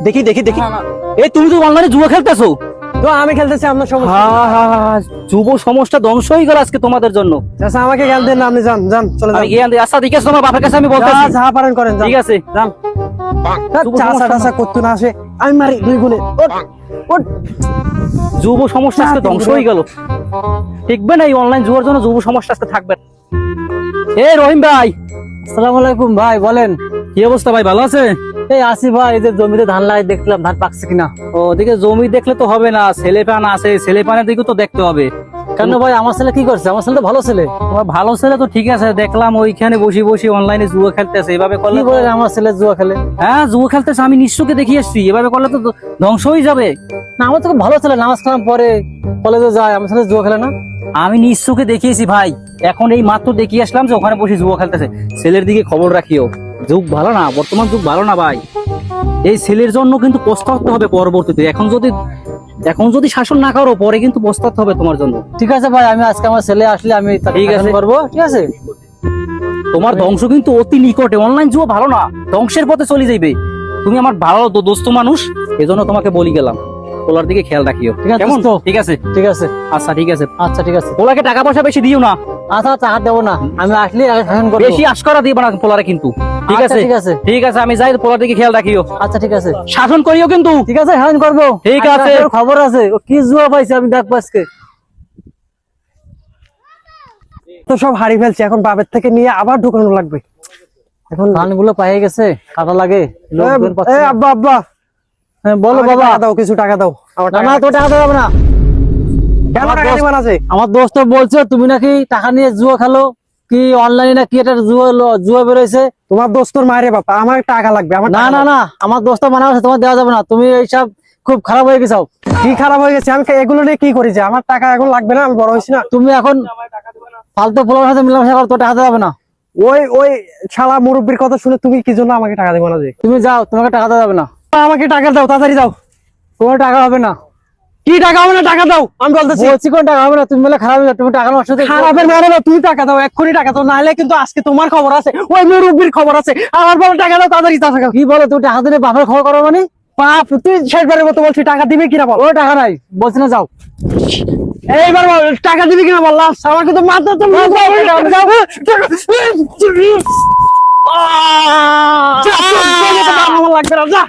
দেখি দেখি দেখি। এই তুমি তো অনলাইনে জুয়া খেলতেছো। তো আমি খেলতেছি, আপনার সমস্যা? যুব সমাজটা ধ্বংস হয়ে গেল আজকে তোমাদের জন্য। আচ্ছা আমাকে জ্ঞান দেন না, আপনি যান যান চলে যান। আমি জ্ঞান দিই। আচ্ছা ঠিক আছে, তোমার বাপের কাছে আমি বলতেছি। যা পারেন করেন, যান। ঠিক আছে যান। চাচা টাচা করতে না আসে, আমি মারি 2 গুণে। ওঠ, ওঠ। যুব সমাজটা আজকে ধ্বংস হয়ে গেল। ঠিকবে না এই অনলাইন জুয়ার জন্য, যুব সমাজটা আজকে থাকবে না। এই রহিম ভাই, আসসালামু আলাইকুম ভাই, বলেন। কি অবস্থা ভাই, ভালো আছে? এই আসি ভাই, এই যে জমিতে ধান লাগাই দেখলাম, ধান পাকছে কিনা। ও দিকে জমি দেখলে তো হবে না, ছেলে পান আছে, ছেলে পানের দিকে তো দেখতে হবে। কেন ভাই, আমার ছেলে কি করছে? আমার ছেলে তো ভালো ছেলে। তোমার ভালো ছেলে তো ঠিক আছে, দেখলাম ওইখানে বসে বসে অনলাইনে জুয়া খেলতেছে। এভাবে করলে কি তো- বলেন, আমার ছেলে জুয়া খেলে? হ্যাঁ জুয়া খেলতেছে, আমি নিশ্চয়ই দেখি আসছি। এভাবে করলে তো ধ্বংস হয়ে যাবে। না, আমার তো খুব ভালো ছেলে, নামাজ কালাম পরে কলেজে যায়, আমার ছেলে জুয়া খেলে না। আমি নিশ্চয়ই দেখিয়েছি ভাই, এখন এই মাত্র দেখিয়ে আসলাম যে ওখানে বসে জুয়া খেলতেছে। ছেলের দিকে খবর রাখিও, যুগ ভালো না, বর্তমান যুগ ভালো না ভাই। এই ছেলের জন্য কিন্তু পস্তাতে হবে পরবর্তীতে। এখন যদি শাসন না করো, পরে কিন্তু পস্তাতে হবে তোমার জন্য। ঠিক আছে ভাই, আমি আজকে আমার ছেলে আসলে আমি তাকে ঠিক আছে। শাসন করবো, ঠিক আছে? তোমার ধ্বংস কিন্তু অতি নিকটে। অনলাইন জুয়া ভালো না, ধ্বংসের পথে চলে যাইবে। তুমি আমার ভালো দোস্ত মানুষ, এজন্য তোমাকে বলি গেলাম, ওলার দিকে খেয়াল রাখিও। ঠিক আছে কেমন? তো? ঠিক আছে ঠিক আছে। আচ্ছা ঠিক আছে। আচ্ছা ঠিক আছে। ওলাকে টাকা পয়সা বেশি দিও না, আচ্ছা টাকা দেবো না, আমি আসলে আগে শাসন করবো। বেশি আশকরা দিবা না পোলারে কিন্তু। ঠিক আচ্ছা, আছে ঠিক আছে। ঠিক আছে, আমি যাই, পোলার দিকে খেয়াল রাখিও, আচ্ছা ঠিক আছে। শাসন করিও কিন্তু। ঠিক আছে, শাসন করবো। ঠিক আজকে আছে। রাতের খবর আছে, ও কি জুয়া পাইছে আমি দেখবো আজকে। তো সব হারিয়ে ফেলছি, এখন বাপের থেকে নিয়ে আবার ঢুকানো লাগবে। এখন ধানগুলো পাইয়ে গেছে, কাটা লাগে। লোকজন পাচ্ছে না। আব্বা আব্বা, হ্যাঁ, বলো আমাকে বাবা। টাকা দাও, কিছু টাকা দাও। আমার না টাকা না, তো টাকা দেবো না। কেন আমার টাকা দোস্ত- দিবেন আছে? আমার দোস্ত বলছে তুমি নাকি টাকা নিয়ে জুয়া খেলো, কি অনলাইনে না কি এটা জুয়া বেরোইছে। তোমার দোস্তর মায়ের বাবা, আমার টাকা লাগবে। আমার না টাকা না দাও। না, আমার দোস্ত মানা আছে, তোমার দেওয়া যাবে না। তুমি এইসব খুব খারাপ হয়ে গেছো। কি খারাপ হয়ে গেছে? আমি এগুলো নিয়ে কি করেছি? আমার টাকা এখন লাগবে না, আমি বড় হয়েছি না। তুমি এখন ফালতু পোলার সাথে মিলামেশা করো, তো টাকা দেওয়া যাবে না। ওই ওই শালা মুরব্বির কথা শুনে তুমি কি জন্য আমাকে টাকা দেবো না? যে তুমি যাও, তোমাকে টাকা দেওয়া যাবে না। আমাকে টাকা দাও, তাড়াতাড়ি দাও। তোমার টাকা হবে না। কি টাকা হবে না? টাকা দাও, আমি বলতেছি। বলছি কোন টাকা হবে না, তুমি বলে খারাপ হয়ে যাও, তুমি টাকা নষ্ট করতে- খারাপের মানে না, তুমি টাকা দাও, এক্ষুনি টাকা দাও, নাহলে কিন্তু আজকে তোমার খবর আছে, ওই মুরব্বির খবর আছে। আমার বলে টাকা দাও, তাড়াতাড়ি টাকা দাও। কি বলো, তুমি টাকা দিলে বাপের খবর করো মানে? বাপ, তুই শেষবারের মতো বলছি টাকা দিবে কিনা বল। ও টাকা নাই, বলছি না, যাও। এইবার বল, টাকা দিবি কিনা বল। লাস্ট আমাকে তো মাত্র তো লাগবে না, যা।